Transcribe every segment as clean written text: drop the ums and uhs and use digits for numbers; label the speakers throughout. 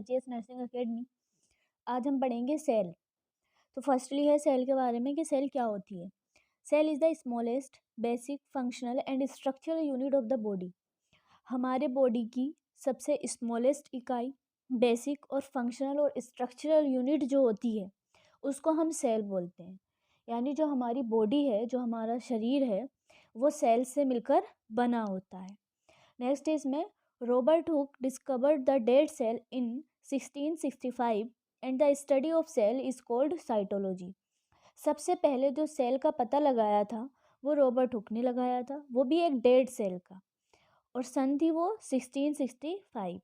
Speaker 1: HS nursing academy. आज हम पढ़ेंगे सेल। तो फर्स्टली है सेल के बारे में कि सेल क्या होती है। Cell is the smallest basic functional and structural unit of the body. हमारे बॉडी की सबसे स्मॉलेस्ट इकाई, बेसिक और फंक्शनल और स्ट्रक्चरल यूनिट जो होती है उसको हम सेल बोलते हैं। यानी जो हमारी बॉडी है, जो हमारा शरीर है, वो सेल से मिलकर बना होता है। नेक्स्ट इसमें Robert Hooke discovered the dead cell in 1665 and the study of cell is called cytology. सबसे पहले जो सेल का पता लगाया था वो रॉबर्ट हुक ने लगाया था, वो भी एक डेड सेल का, और सन थी वो 1665।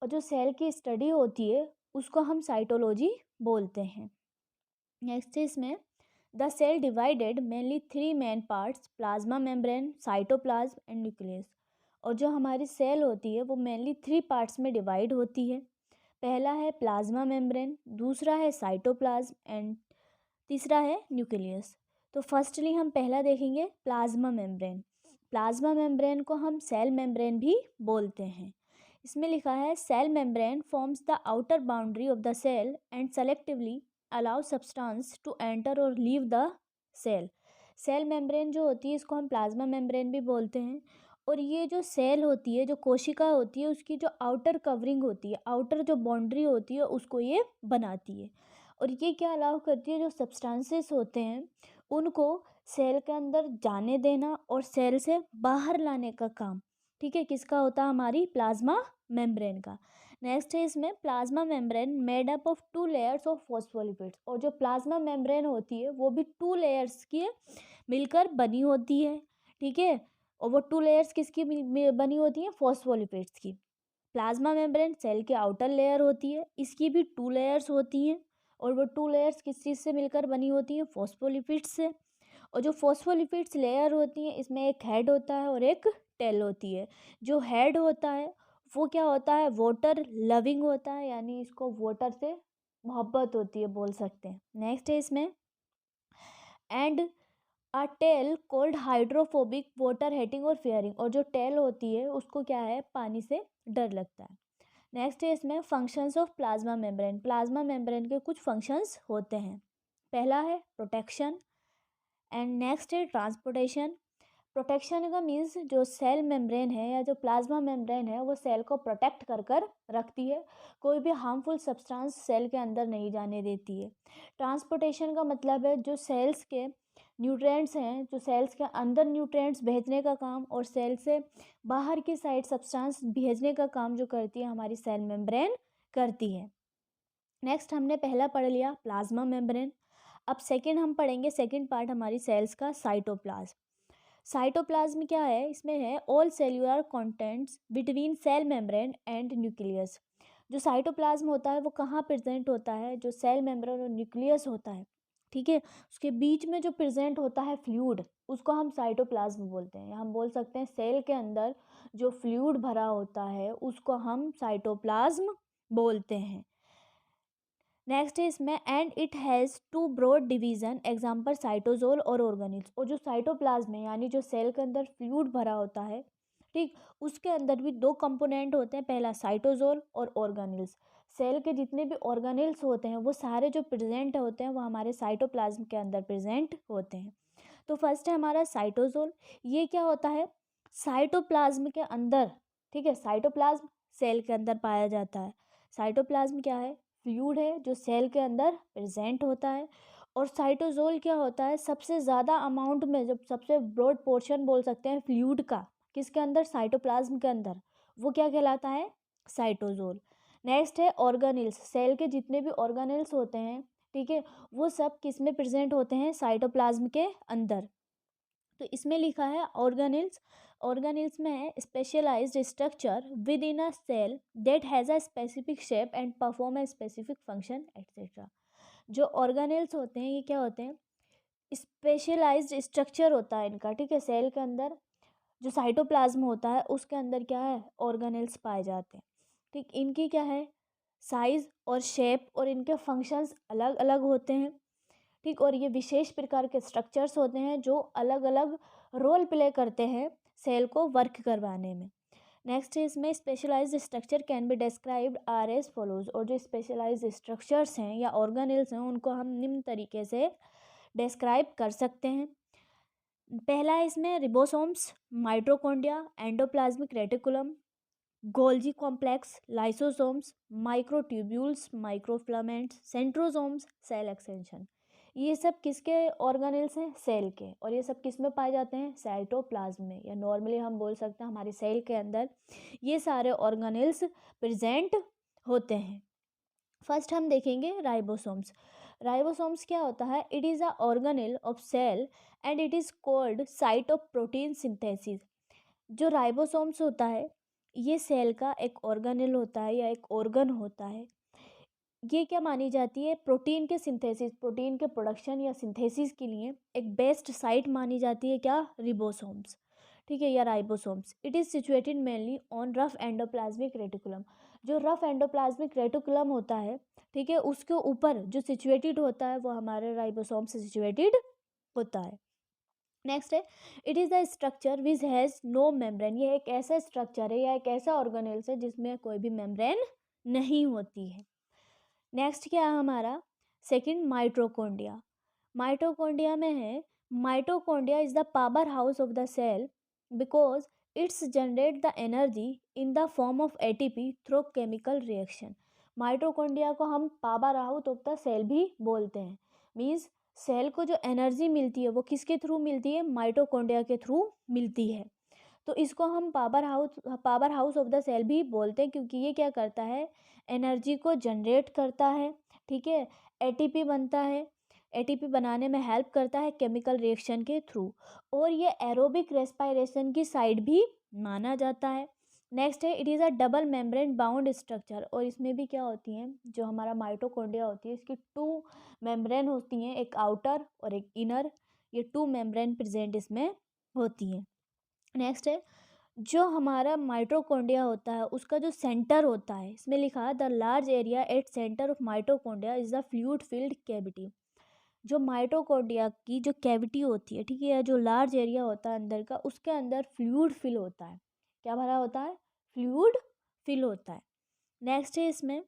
Speaker 1: और जो सेल की स्टडी होती है उसको हम साइटोलॉजी बोलते हैं। नेक्स्ट इसमें the cell divided mainly 3 main parts, plasma membrane, cytoplasm and nucleus. और जो हमारी सेल होती है वो मेनली 3 पार्ट्स में डिवाइड होती है। पहला है प्लाज्मा मेम्ब्रेन, दूसरा है साइटोप्लाज्म एंड तीसरा है न्यूक्लियस। तो फर्स्टली हम पहला देखेंगे प्लाज्मा मेम्ब्रेन। प्लाज्मा मेम्ब्रेन को हम सेल मेम्ब्रेन भी बोलते हैं। इसमें लिखा है cell membrane forms the outer boundary of the cell and selectively allow substance to enter और leave the cell. Cell membrane जो होती है इसको हम प्लाज्मा मेम्ब्रेन भी बोलते हैं। और ये जो सेल होती है, जो कोशिका होती है, उसकी जो आउटर कवरिंग होती है, आउटर जो बाउंड्री होती है, उसको ये बनाती है। और ये क्या अलाउ करती है, जो सब्सटेंसेस होते हैं उनको सेल के अंदर जाने देना और सेल से बाहर लाने का काम, ठीक है, किसका होता है, हमारी प्लाज्मा मेम्ब्रेन का। नेक्स्ट है इसमें plasma membrane made up of 2 layers of phospholipids. और जो प्लाज्मा मेम्ब्रेन होती है वो भी 2 लेयर्स की मिलकर बनी होती है, ठीक है। और वो 2 लेयर्स किसकी बनी होती हैं, फॉस्फोलिपिड्स की। प्लाज्मा मेम्ब्रेन सेल की आउटर लेयर होती है, इसकी भी 2 लेयर्स होती हैं। और वो 2 लेयर्स किस चीज़ से मिलकर बनी होती हैं, फॉस्फोलिपिड्स से। और जो फॉस्फोलिपिड्स लेयर होती हैं इसमें एक हेड होता है और एक टेल होती है। जो हेड होता है वो क्या होता है, वाटर लविंग होता है, यानी इसको वाटर से मोहब्बत होती है, बोल सकते हैं। नेक्स्ट है इसमें and a tail called hydrophobic, water hating और फेयरिंग। और जो टेल होती है उसको क्या है, पानी से डर लगता है। नेक्स्ट है इसमें functions of plasma membrane. Plasma membrane के कुछ फंक्शंस होते हैं। पहला है प्रोटेक्शन एंड नेक्स्ट है ट्रांसपोर्टेशन। प्रोटेक्शन का मीन्स जो सेल मेम्ब्रेन है या जो प्लाज्मा मेम्ब्रेन है वो सेल को प्रोटेक्ट कर कर रखती है, कोई भी हार्मफुल सब्सटेंस सेल के अंदर नहीं जाने देती है। ट्रांसपोर्टेशन का मतलब है जो सेल्स के न्यूट्रिएंट्स हैं, जो सेल्स के अंदर न्यूट्रिएंट्स भेजने का काम और सेल से बाहर की साइड सब्सटेंस भेजने का काम जो करती है हमारी सेल मेम्ब्रेन करती है। नेक्स्ट हमने पहला पढ़ लिया प्लाज्मा मेम्ब्रेन। अब सेकंड हम पढ़ेंगे, सेकंड पार्ट हमारी सेल्स का, साइटोप्लाज्म। साइटोप्लाज्म क्या है, इसमें है all cellular contents between cell membrane and nucleus. जो साइटोप्लाज्म होता है वो कहाँ प्रेजेंट होता है, जो सेल मेम्ब्रेन और न्यूक्लियस होता है, ठीक है, उसके बीच में जो प्रेजेंट होता है फ्लूइड, उसको हम साइटोप्लाज्म बोलते हैं। या हम बोल सकते हैं सेल के अंदर जो फ्लूइड भरा होता है उसको हम साइटोप्लाज्म बोलते हैं। नेक्स्ट है इसमें and it has 2 broad division, example cytosol और ऑर्गेनेल्स। और जो साइटोप्लाज्म है यानी जो सेल के अंदर फ्लूइड भरा होता है, ठीक, उसके अंदर भी 2 कंपोनेंट होते हैं, पहला साइटोजोल और ऑर्गेनेल्स। सेल के जितने भी ऑर्गेनेल्स होते हैं वो सारे जो प्रेजेंट होते हैं वो हमारे साइटोप्लाज्म के अंदर प्रेजेंट होते हैं। तो फर्स्ट है हमारा साइटोजोल। ये क्या होता है, साइटोप्लाज्म के अंदर, ठीक है, साइटोप्लाज्म सेल के अंदर पाया जाता है। साइटोप्लाज्म क्या है, फ्लूइड है जो सेल के अंदर प्रेजेंट होता है। और साइटोजोल क्या होता है, सबसे ज़्यादा अमाउंट में, जब सबसे ब्रॉड पोर्शन बोल सकते हैं फ्लूइड का, किसके अंदर, साइटोप्लाज्म के अंदर, वो क्या कहलाता है, साइटोजोल। नेक्स्ट है ऑर्गेनेल्स। सेल के जितने भी ऑर्गेनेल्स होते हैं, ठीक है, वो सब किस में प्रेजेंट होते हैं, साइटोप्लाज्म के अंदर। तो इसमें लिखा है ऑर्गेनेल्स। ऑर्गेनेल्स में है specialised structure with in a cell that has a specific shape and perform a specific function etcetera. जो ऑर्गेनेल्स होते हैं ये क्या होते हैं, स्पेशलाइज्ड स्ट्रक्चर होता है इनका, ठीक है। सेल के अंदर जो साइटोप्लाज्म होता है उसके अंदर क्या है, ऑर्गेनेल्स पाए जाते हैं, ठीक। इनकी क्या है, साइज और शेप और इनके फंक्शंस अलग अलग होते हैं, ठीक। और ये विशेष प्रकार के स्ट्रक्चर्स होते हैं जो अलग अलग रोल प्ले करते हैं सेल को वर्क करवाने में। नेक्स्ट है इसमें specialised structure can be described are as follows, और जो स्पेशलाइज्ड स्ट्रक्चर्स हैं या ऑर्गेनेल्स हैं उनको हम निम्न तरीके से डिस्क्राइब कर सकते हैं। पहला है इसमें ribosomes, mitochondria, endoplasmic reticulum, Golgi complex, lysosomes, microtubules, microfilaments, centrosomes, cell extension. ये सब किसके ऑर्गेनेल्स हैं? सेल के। और ये सब किस में पाए जाते हैं? साइटोप्लाज्म में, या नॉर्मली हम बोल सकते हैं हमारे सेल के अंदर ये सारे ऑर्गेनेल्स प्रेजेंट होते हैं। फर्स्ट हम देखेंगे राइबोसोम्स। राइबोसोम्स क्या होता है? It is a organelle of cell and it is called site of protein synthesis. जो राइबोसोम्स होता है ये सेल का एक ऑर्गेनेल होता है या एक ऑर्गन होता है। ये क्या मानी जाती है? प्रोटीन के सिंथेसिस, प्रोटीन के प्रोडक्शन या सिंथेसिस के लिए एक बेस्ट साइट मानी जाती है क्या? रिबोसोम्स, ठीक है, या ribosomes. It is situated mainly on rough endoplasmic reticulum. जो रफ एंडोप्लाज्मिक रेटिकुलम होता है, ठीक है, उसके ऊपर जो सिचुएटेड होता है वो हमारे राइबोसोम से सिचुएटेड होता है। नेक्स्ट है it is the structure which has no membrane. ये एक ऐसा स्ट्रक्चर है या एक ऐसा ऑर्गेनेल्स है जिसमें कोई भी मेम्ब्रेन नहीं होती है। नेक्स्ट क्या है हमारा? Second, mitochondria. माइटोकॉन्ड्रिया में है, mitochondria is the power house of the cell because its generate the energy in the form of ATP through chemical reaction. Mitochondria को हम power house of the cell भी बोलते हैं। मीन्स सेल को जो energy मिलती है वो किसके थ्रू मिलती है? माइटोकॉन्ड्रिया के थ्रू मिलती है। तो इसको हम power house of the cell भी बोलते हैं क्योंकि ये क्या करता है? एनर्जी को जनरेट करता है, ठीक है, एटीपी बनता है, एटीपी बनाने में हेल्प करता है केमिकल रिएक्शन के थ्रू, और ये एरोबिक रेस्पिरेशन की साइड भी माना जाता है। नेक्स्ट है it is a double membrane bound structure, और इसमें भी क्या होती हैं? जो हमारा माइटोकॉन्ड्रिया होती है इसकी टू मेम्ब्रेन होती हैं, एक आउटर और एक इनर। ये टू मेम्ब्रेन प्रेजेंट इसमें होती हैं। नेक्स्ट है जो हमारा माइटोकॉन्ड्रिया होता है उसका जो सेंटर होता है, इसमें लिखा है the large area at centre of mitochondria is the fluid filled cavity. जो माइटोकॉन्ड्रिया की जो कैविटी होती है, ठीक है, जो लार्ज एरिया होता है अंदर का, उसके अंदर फ्लूइड फिल होता है। क्या भरा होता है? फ्लूइड फिल होता है। नेक्स्ट है इसमें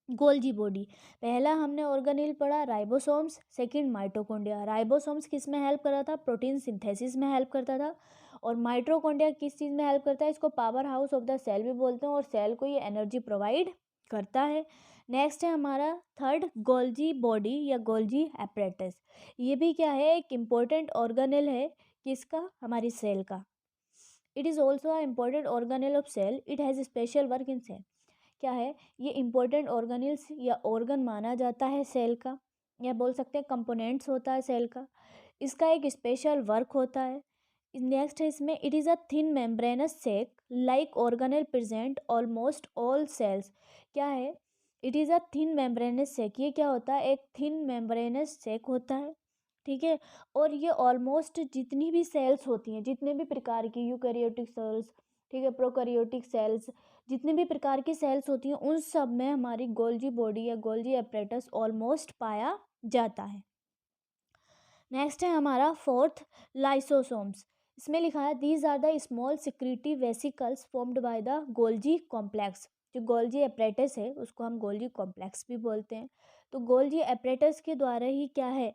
Speaker 1: गोल्जी बॉडी। पहला हमने ऑर्गेनेल पढ़ा राइबोसोम्स, सेकंड माइटोकॉन्ड्रिया। राइबोसोम्स किस में हेल्प कर रहा था? प्रोटीन सिंथेसिस में हेल्प करता था। और माइटोकॉन्ड्रिया किस चीज़ में हेल्प करता है? इसको power house of the cell भी बोलते हैं, और सेल को ये एनर्जी प्रोवाइड करता है। नेक्स्ट है हमारा थर्ड गोल्जी बॉडी या गोल्जी एपरेटस। ये भी क्या है? एक इम्पोर्टेंट ऑर्गेनेल है किसका? हमारी सेल का। It is also a important organelle of cell, it has special work in cell. क्या है? ये इम्पोर्टेंट ऑर्गेनेल्स या ऑर्गन माना जाता है सेल का, या बोल सकते हैं कंपोनेंट्स होता है सेल का। इसका एक स्पेशल वर्क होता है। नेक्स्ट है इसमें it is a thin membranous sac like organelle present almost all cells. क्या है? It is a thin membranous sac. ये क्या होता है? एक थिन मेम्ब्रेनस सेक होता है, ठीक है, और ये ऑलमोस्ट जितनी भी सेल्स होती हैं, जितने भी प्रकार की यूकैरियोटिक सेल्स, ठीक है, प्रोकैरियोटिक सेल्स, जितने भी प्रकार की सेल्स होती हैं उन सब में हमारी गोल्जी बॉडी या गोल्जी एपरेटस ऑलमोस्ट पाया जाता है। नेक्स्ट है हमारा फोर्थ, लाइसोसोम्स। इसमें लिखा है these are the small secretive vesicles formed by the Golgi complex. जो गोल्जी एपरेटस है उसको हम गोल्जी कॉम्प्लेक्स भी बोलते हैं। तो गोल्जी एपरेटस के द्वारा ही क्या है?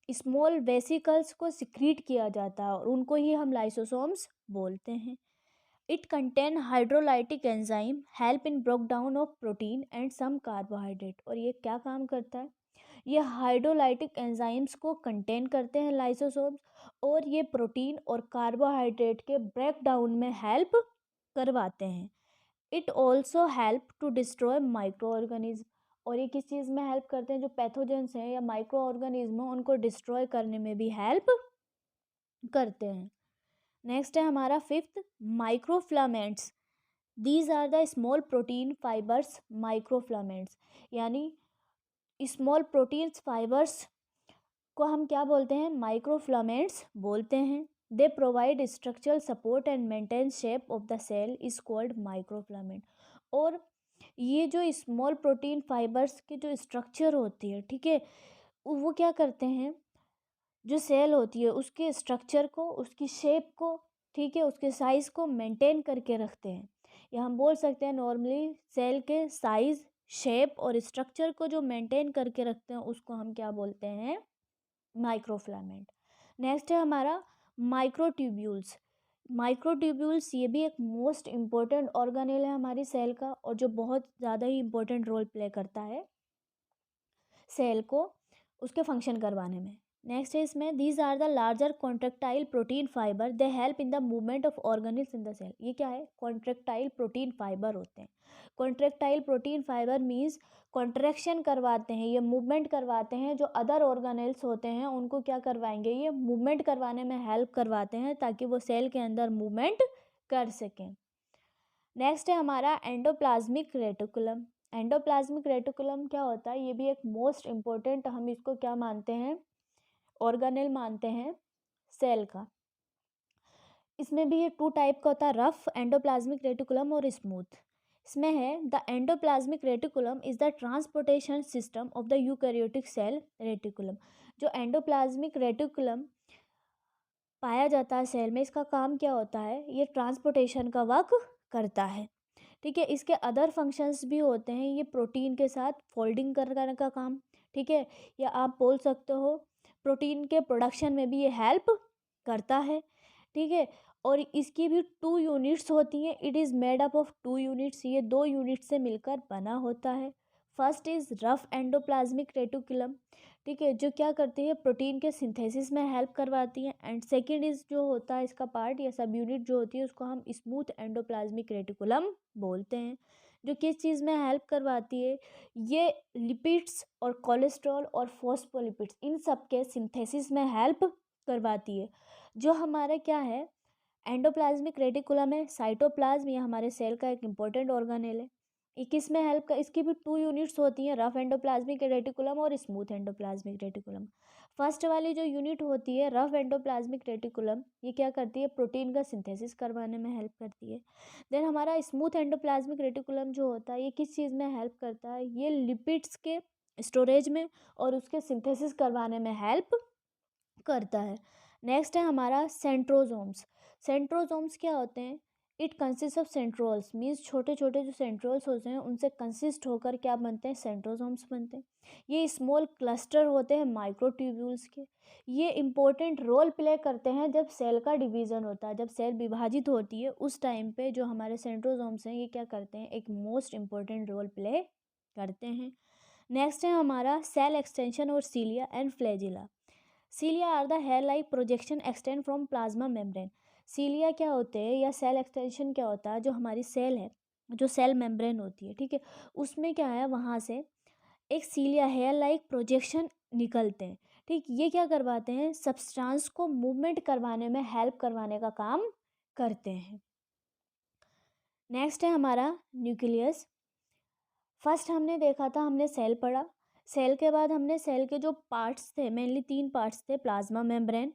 Speaker 1: स्मॉल वेसिकल्स को सिक्रीट किया जाता है और उनको ही हम लाइसोसोम्स बोलते हैं। It contain hydrolytic enzyme help in broke down of protein and some carbohydrate. और ये क्या काम करता है? ये हाइड्रोलाइटिक एंजाइम्स को कंटेन करते हैं लाइसोसोम्स, और ये प्रोटीन और कार्बोहाइड्रेट के ब्रेक डाउन में हेल्प करवाते हैं। It also help to destroy micro organism. और ये किस चीज़ में हेल्प करते हैं? जो पैथोजेंस हैं या माइक्रो ऑर्गेनिज्म हैं उनको डिस्ट्रॉय करने में भी हेल्प करते हैं। नेक्स्ट है हमारा fifth, microfilaments. These are the small protein fibres microfilaments. यानी स्मॉल प्रोटीन्स फाइबर्स को हम क्या बोलते हैं? माइक्रोफ्लामेंट्स बोलते हैं। They provide structural support and maintain shape of the cell is called microfilament. और ये जो स्मॉल प्रोटीन फाइबर्स की जो स्ट्रक्चर होती है, ठीक है, वो क्या करते हैं? जो सेल होती है उसके स्ट्रक्चर को, उसकी शेप को ठीक है, उसके साइज़ को मेंटेन करके रखते हैं, या हम बोल सकते हैं नॉर्मली सेल के साइज़, शेप और स्ट्रक्चर को जो मेंटेन करके रखते हैं उसको हम क्या बोलते हैं, माइक्रोफिलामेंट। नेक्स्ट है हमारा माइक्रोट्यूब्यूल्स। माइक्रोट्यूब्यूल्स ये भी एक मोस्ट इम्पोर्टेंट ऑर्गेनेल है हमारी सेल का, और जो बहुत ज़्यादा ही इम्पोर्टेंट रोल प्ले करता है सेल को उसके फंक्शन करवाने में। नेक्स्ट है इसमें, these are the larger contractile protein fibre, they help in the movement of organelles in the cell. ये क्या है, कॉन्ट्रेक्टाइल प्रोटीन फाइबर होते हैं। Contractile protein fibre means contraction करवाते हैं, ये मूवमेंट करवाते हैं, जो अदर ऑर्गेनेल्स होते हैं उनको क्या करवाएंगे, ये मूवमेंट करवाने में हेल्प करवाते हैं ताकि वो सेल के अंदर मूवमेंट कर सकें। नेक्स्ट है हमारा एंडोप्लाज्मिक रेटिकुलम। एंडोप्लाज्मिक रेटिकुलम क्या होता है, ये भी एक मोस्ट इम्पोर्टेंट, हम इसको क्या मानते हैं, ऑर्गेनेल मानते हैं सेल का। इसमें भी ये 2 टाइप का होता है, रफ एंडोप्लाज्मिक रेटिकुलम और स्मूथ। इसमें है the endoplasmic reticulum is the transportation system of the eukaryotic cell reticulum. जो एंडोप्लाज्मिक रेटिकुलम पाया जाता है सेल में, इसका काम क्या होता है, ये ट्रांसपोर्टेशन का वर्क करता है। ठीक है, इसके अदर फंक्शंस भी होते हैं, ये प्रोटीन के साथ फोल्डिंग करने का काम, ठीक है, या आप बोल सकते हो प्रोटीन के प्रोडक्शन में भी ये हेल्प करता है। ठीक है, और इसकी भी 2 यूनिट्स होती हैं, it is made up of 2 units, ये 2 यूनिट से मिलकर बना होता है। First is rough endoplasmic reticulum, ठीक है, जो क्या करती है, प्रोटीन के सिंथेसिस में हेल्प करवाती है। एंड सेकेंड इज जो होता है इसका पार्ट या सब यूनिट जो होती है उसको हम स्मूथ एंडोप्लाज्मिक रेटिकुलम बोलते हैं। जो किस चीज़ में हेल्प करवाती है, ये लिपिड्स और कोलेस्ट्रॉल और फॉस्फोलिपिड्स इन सब के सिंथेसिस में हेल्प करवाती है। जो हमारा क्या है, एंडोप्लाज्मिक रेटिकुलम है, साइटोप्लाज्म, ये हमारे सेल का एक इम्पोर्टेंट ऑर्गेनेल है। ये किस में हेल्प कर, इसकी भी 2 यूनिट्स होती हैं, रफ एंडोप्लाज्मिक रेटिकुलम और स्मूथ एंडोप्लाज्मिक रेटिकुलम। फर्स्ट वाली जो यूनिट होती है रफ एंडोप्लाज्मिक रेटिकुलम, ये क्या करती है, प्रोटीन का सिंथेसिस करवाने में हेल्प करती है। देन हमारा स्मूथ एंडोप्लाज्मिक रेटिकुलम जो होता है, ये किस चीज़ में हेल्प करता है, ये लिपिड्स के स्टोरेज में और उसके सिंथेसिस करवाने में हेल्प करता है। नेक्स्ट है हमारा सेंट्रोजोम्स। सेंट्रोजोम्स क्या होते हैं, इट कंसिस्ट ऑफ सेंट्रोल्स, मीन्स छोटे छोटे जो सेंट्रोल्स होते हैं उनसे कंसिस्ट होकर क्या बनते हैं, सेंट्रोजोम्स बनते हैं। ये स्मॉल क्लस्टर होते हैं माइक्रोट्यूब्यूल्स के। ये इंपॉर्टेंट रोल प्ले करते हैं जब सेल का डिवीज़न होता है, जब सेल विभाजित होती है उस टाइम पे जो हमारे सेंट्रोजोम्स हैं ये क्या करते हैं, एक मोस्ट इम्पॉर्टेंट रोल प्ले करते हैं। नेक्स्ट है हमारा सेल एक्सटेंशन और cilia and flagella. Cilia are the hair like projection extend from plasma membrane. Cilia क्या होते हैं या सेल एक्सटेंशन क्या होता है, जो हमारी सेल है, जो सेल मेम्ब्रेन होती है, ठीक है, उसमें क्या है, वहाँ से एक सीलिया हेयर लाइक प्रोजेक्शन निकलते हैं। ठीक, ये क्या करवाते हैं, सब्सटेंस को मूवमेंट करवाने में हेल्प करवाने का काम करते हैं। नेक्स्ट है हमारा न्यूक्लियस। फर्स्ट हमने देखा था, हमने सेल पढ़ा, सेल के बाद हमने सेल के जो पार्ट्स थे, मेनली 3 पार्ट्स थे, प्लाज्मा मेम्ब्रेन,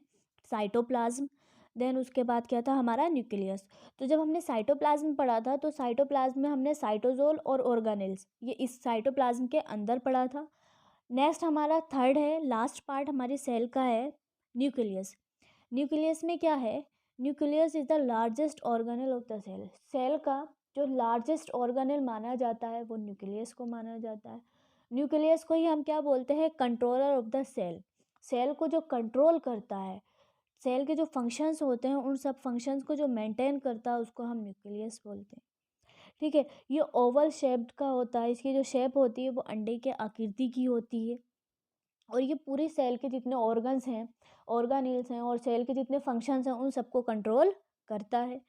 Speaker 1: साइटोप्लाज्म, देन उसके बाद क्या था हमारा न्यूक्लियस। तो जब हमने साइटोप्लाज्म पढ़ा था तो साइटोप्लाज्म में हमने साइटोजोल और ऑर्गेनेल्स ये इस साइटोप्लाज्म के अंदर पढ़ा था। नेक्स्ट हमारा थर्ड है, लास्ट पार्ट हमारी सेल का है, न्यूक्लियस। न्यूक्लियस में क्या है, nucleus is the largest organelle of the cell. Cell का जो लार्जेस्ट ऑर्गेनेल माना जाता है वो न्यूक्लियस को माना जाता है। न्यूक्लियस को ही हम क्या बोलते हैं, controller of the cell. Cell को जो कंट्रोल करता है, सेल के जो फंक्शंस होते हैं उन सब फंक्शंस को जो मेंटेन करता है उसको हम न्यूक्लियस बोलते हैं। ठीक है, ये ओवल शेप्ड का होता है, इसकी जो शेप होती है वो अंडे के आकृति की होती है, और ये पूरी सेल के जितने ऑर्गन्स हैं, ऑर्गानिल्स हैं और सेल के जितने फंक्शंस हैं उन सबको कंट्रोल करता है।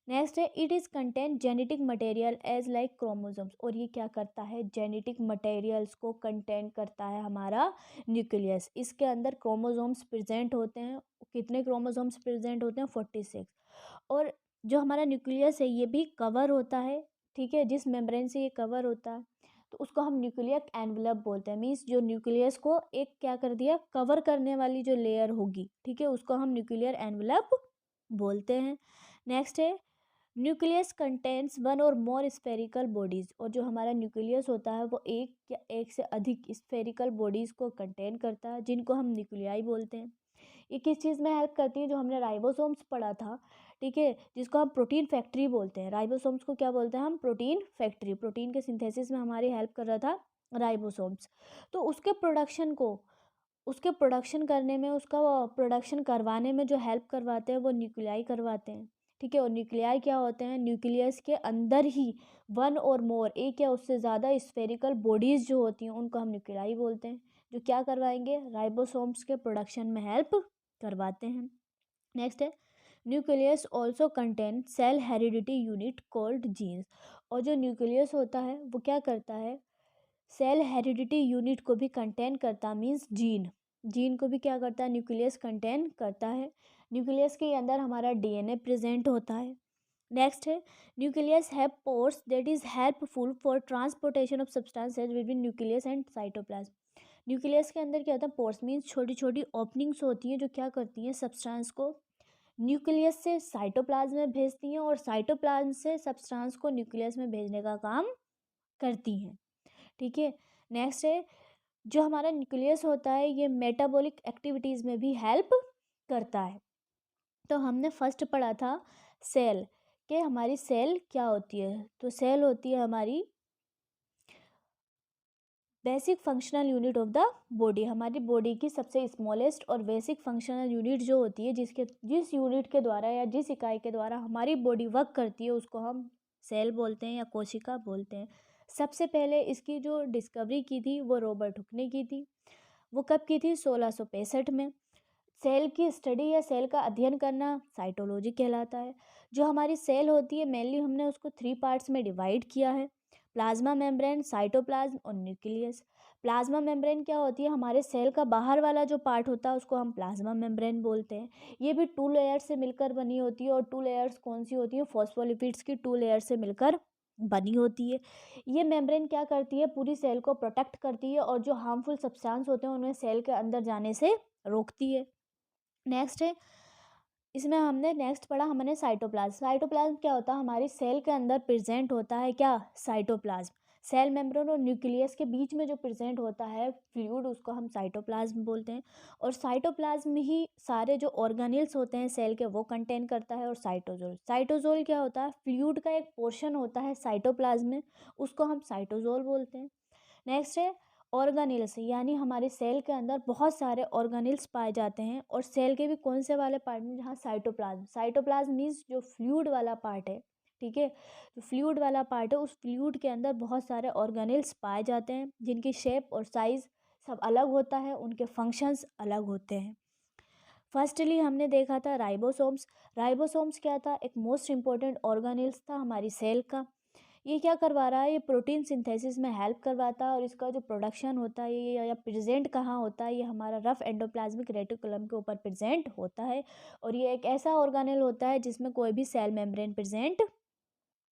Speaker 1: नेक्स्ट है, it is contain genetic material as like chromosomes, और ये क्या करता है, जेनेटिक मटेरियल्स को कंटेन करता है हमारा न्यूक्लियस। इसके अंदर क्रोमोसोम्स प्रेजेंट होते हैं, कितने क्रोमोसोम्स प्रेजेंट होते हैं, 46। और जो हमारा न्यूक्लियस है ये भी कवर होता है, ठीक है, जिस मेम्ब्रेन से ये कवर होता है तो उसको हम न्यूक्लियर एनवलप बोलते हैं। मीन्स जो न्यूक्लियस को एक क्या कर दिया, कवर करने वाली जो लेयर होगी, ठीक है, उसको हम न्यूक्लियर एनवलप बोलते हैं। नेक्स्ट है, न्यूक्लियस कंटेन्स वन और मोर स्फेरिकल बॉडीज़, और जो हमारा न्यूक्लियस होता है वो एक या एक से अधिक स्फेरिकल बॉडीज़ को कंटेन करता है, जिनको हम न्यूक्लियाई बोलते हैं। ये किस चीज़ में हेल्प करती है, जो हमने राइबोसोम्स पढ़ा था, ठीक है, जिसको हम प्रोटीन फैक्ट्री बोलते हैं। राइबोसोम्स को क्या बोलते हैं हम? Protein factory. प्रोटीन के सिंथेसिस में हमारी हेल्प कर रहा था राइबोसोम्स। तो उसके प्रोडक्शन करने में, उसका प्रोडक्शन करवाने में जो हेल्प करवाते हैं वो न्यूक्लियाई करवाते हैं, ठीक है। और न्यूक्लियाई क्या होते हैं? न्यूक्लियस के अंदर ही वन और मोर, एक या उससे ज़्यादा स्फेरिकल बॉडीज़ जो होती हैं उनको हम न्यूक्लियाई बोलते हैं, जो क्या करवाएंगे? राइबोसोम्स के प्रोडक्शन में हेल्प करवाते हैं। नेक्स्ट है, nucleus also contain cell heredity unit called genes. और जो न्यूक्लियस होता है वो क्या करता है? सेल हेरिडिटी यूनिट को भी कंटेन करता, मीन्स जीन को भी क्या करता है? न्यूक्लियस कंटेन करता है। न्यूक्लियस के अंदर हमारा डीएनए प्रेजेंट होता है। नेक्स्ट है, nucleus have pores that is helpful for transportation of substances between nucleus and cytoplasm. Nucleus के अंदर क्या होता है? पोर्स मीन्स छोटी छोटी ओपनिंग्स होती हैं जो क्या करती हैं? सब्सटेंस को न्यूक्लियस से साइटोप्लाज्म में भेजती हैं और साइटोप्लाज्म से सब्सटेंस को न्यूक्लियस में भेजने का काम करती हैं, ठीक है। नेक्स्ट है, जो हमारा न्यूक्लियस होता है ये मेटाबॉलिक एक्टिविटीज़ में भी हेल्प करता है। तो हमने फर्स्ट पढ़ा था सेल, कि हमारी सेल क्या होती है? तो सेल होती है हमारी basic functional unit of the body. हमारी बॉडी की सबसे स्मॉलेस्ट और बेसिक फंक्शनल यूनिट जो होती है, जिस यूनिट के द्वारा या जिस इकाई के द्वारा हमारी बॉडी वर्क करती है उसको हम सेल बोलते हैं या कोशिका बोलते हैं। सबसे पहले इसकी जो डिस्कवरी की थी वो रॉबर्ट हुक ने की थी। वो कब की थी? 1665 में। सेल की स्टडी या सेल का अध्ययन करना साइटोलॉजी कहलाता है। जो हमारी सेल होती है मेनली हमने उसको 3 पार्ट्स में डिवाइड किया है, प्लाज्मा मेम्ब्रेन, साइटोप्लाज्म और न्यूक्लियस। प्लाज्मा मेम्ब्रेन क्या होती है? हमारे सेल का बाहर वाला जो पार्ट होता है उसको हम प्लाज्मा मेम्ब्रेन बोलते हैं। ये भी 2 लेयर्स से मिलकर बनी होती है। और 2 लेयर्स कौन सी होती है? फॉस्फोलिपिड्स की 2 लेयर्स से मिलकर बनी होती है। ये मेम्ब्रेन क्या करती है? पूरी सेल को प्रोटेक्ट करती है और जो हार्मफुल सब्सटेंस होते हैं उन्हें सेल के अंदर जाने से रोकती है। नेक्स्ट है, इसमें हमने नेक्स्ट पढ़ा हमने साइटोप्लाज्म। साइटोप्लाज्म क्या होता है? हमारी सेल के अंदर प्रेजेंट होता है क्या? साइटोप्लाज्म। सेल मेम्ब्रेन और न्यूक्लियस के बीच में जो प्रेजेंट होता है फ्लूइड उसको हम साइटोप्लाज्म बोलते हैं। और साइटोप्लाज्म में ही सारे जो ऑर्गेनेल्स होते हैं सेल के वो कंटेन करता है। और साइटोजोल क्या होता है? फ्लूइड का एक पोर्शन होता है साइटोप्लाज्म में, उसको हम साइटोजोल बोलते हैं। नेक्स्ट है ऑर्गेनेल्स, यानी हमारे सेल के अंदर बहुत सारे ऑर्गेनेल्स पाए जाते हैं। और सेल के भी कौन से वाले पार्ट में? जहाँ साइटोप्लाज्म मीन्स जो फ्लूइड वाला पार्ट है, ठीक है। जो फ्लूइड वाला पार्ट है उस फ्लूइड के अंदर बहुत सारे ऑर्गेनेल्स पाए जाते हैं जिनकी शेप और साइज सब अलग होता है, उनके फंक्शंस अलग होते हैं। फर्स्टली हमने देखा था राइबोसोम्स। राइबोसोम्स क्या था? एक मोस्ट इंपॉर्टेंट ऑर्गेनेल्स था हमारी सेल का। ये क्या करवा रहा है? ये प्रोटीन सिंथेसिस में हेल्प करवाता है। और इसका जो प्रोडक्शन होता है ये या प्रेजेंट कहाँ होता है? ये हमारा रफ एंडोप्लाज्मिक रेटिकुलम के ऊपर प्रेजेंट होता है। और ये एक ऐसा ऑर्गेनेल होता है जिसमें कोई भी सेल मेम्ब्रेन प्रेजेंट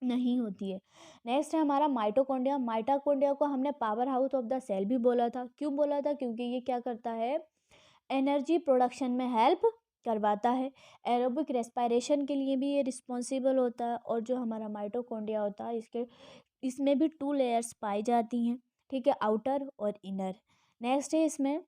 Speaker 1: नहीं होती है। नेक्स्ट है हमारा माइटोकॉन्ड्रिया। माइटोकॉन्ड्रिया को हमने power house of the cell भी बोला था। क्यों बोला था? क्योंकि ये क्या करता है? एनर्जी प्रोडक्शन में हेल्प करवाता है। एरोबिक रेस्पिरेशन के लिए भी ये रिस्पॉन्सिबल होता है। और जो हमारा माइटोकॉन्ड्रिया होता है इसमें भी 2 लेयर्स पाई जाती हैं, ठीक है, आउटर और इनर। नेक्स्ट है इसमें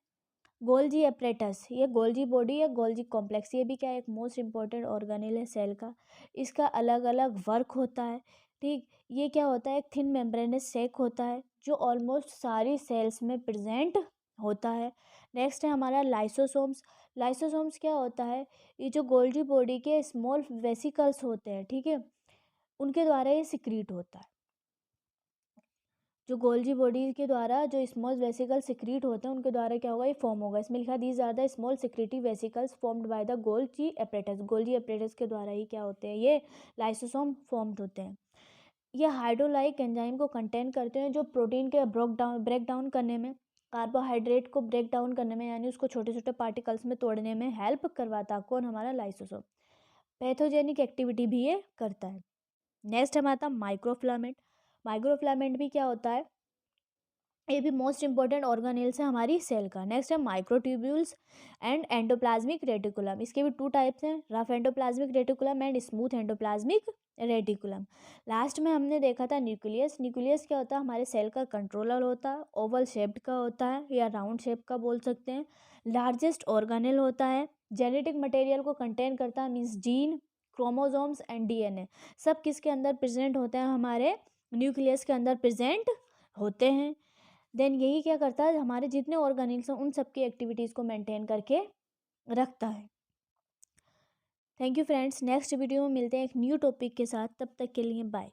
Speaker 1: गोल्जी एपरेटस। ये गोल्जी बॉडी या गोल्जी कॉम्प्लेक्स, ये भी क्या एक मोस्ट इंपॉर्टेंट ऑर्गेनेल है सेल का। इसका अलग अलग वर्क होता है, ठीक। ये क्या होता है? एक थिन मेम्ब्रेनस सेक होता है जो ऑलमोस्ट सारी सेल्स में प्रेजेंट होता है। नेक्स्ट है हमारा लाइसोसोम्स। लाइसोसोम्स क्या होता है? ये जो गोल्जी बॉडी के स्मॉल वेसिकल्स होते हैं, ठीक है, उनके द्वारा ये सिक्रीट होता है। जो गोल्जी बॉडी के द्वारा जो स्मॉल वेसिकल सिक्रीट होते हैं उनके द्वारा क्या होगा? ये फॉर्म होगा। इसमें लिखा these are the small secretory vesicles formed by the Golgi apparatus. Golgi apparatus के द्वारा ही क्या होते हैं? ये लाइसोसोम फॉर्म्ड होते हैं। ये हाइड्रोलाइक एंजाइम को कंटेन करते हैं जो प्रोटीन के ब्रेक डाउन करने में, कार्बोहाइड्रेट को ब्रेक डाउन करने में, यानी उसको छोटे छोटे पार्टिकल्स में तोड़ने में हेल्प करवाता। कौन? हमारा लाइसोसोम। पैथोजेनिक एक्टिविटी भी ये करता है। नेक्स्ट हमारा था माइक्रोफिलामेंट। माइक्रोफिलामेंट भी क्या होता है? ये भी मोस्ट इंपॉर्टेंट ऑर्गेनेल्स है हमारी सेल का। नेक्स्ट है माइक्रोट्यूब्यूल्स एंड एंडोप्लाज्मिक रेटिकुलम। इसके भी 2 टाइप्स हैं, rough endoplasmic reticulum and smooth endoplasmic reticulum. Last में हमने देखा था न्यूक्लियस। न्यूक्लियस क्या होता है? हमारे सेल का कंट्रोलर होता है, ओवल शेप्ड का होता है या राउंड शेप का बोल सकते हैं। लार्जेस्ट ऑर्गेनेल होता है, जेनेटिक मटेरियल को कंटेन करता है, means gene, chromosomes and DNA सब किसके अंदर प्रेजेंट होते हैं, हमारे न्यूक्लियस के अंदर प्रेजेंट होते हैं। देन यही क्या करता है, हमारे जितने ऑर्गेनिल्स हैं उन सबकी एक्टिविटीज़ को मेंटेन करके रखता है। Thank you friends, next video में मिलते हैं एक न्यू टॉपिक के साथ, तब तक के लिए बाय।